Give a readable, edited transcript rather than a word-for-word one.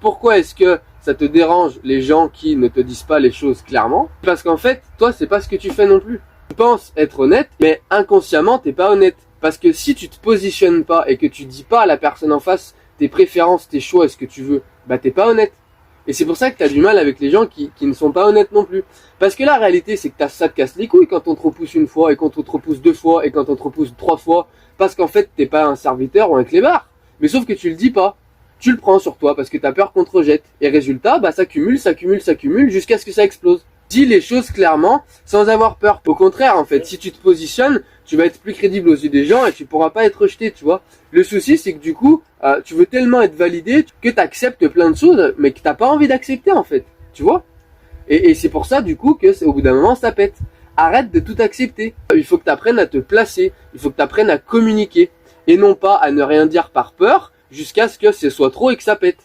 Pourquoi est-ce que ça te dérange les gens qui ne te disent pas les choses clairement? Parce qu'en fait, toi, c'est pas ce que tu fais non plus. Tu penses être honnête, mais inconsciemment, t'es pas honnête. Parce que si tu te positionnes pas et que tu dis pas à la personne en face tes préférences, tes choix et ce que tu veux, bah t'es pas honnête. Et c'est pour ça que t'as du mal avec les gens qui ne sont pas honnêtes non plus. Parce que la réalité, c'est que ça te casse les couilles quand on te repousse une fois, et quand on te repousse deux fois, et quand on te repousse trois fois. Parce qu'en fait, t'es pas un serviteur ou un clébard. Mais sauf que tu le dis pas. Tu le prends sur toi parce que t'as peur qu'on te rejette. Et résultat, bah ça cumule jusqu'à ce que ça explose. Dis les choses clairement, sans avoir peur. Au contraire, en fait, si tu te positionnes, tu vas être plus crédible aux yeux des gens et tu pourras pas être rejeté, tu vois. Le souci, c'est que du coup, tu veux tellement être validé que t'acceptes plein de choses, mais que t'as pas envie d'accepter, en fait. Tu vois. Et c'est pour ça, du coup, que au bout d'un moment, ça pète. Arrête de tout accepter. Il faut que t'apprennes à te placer. Il faut que t'apprennes à communiquer. Et non pas à ne rien dire par peur, jusqu'à ce que ce soit trop et que ça pète.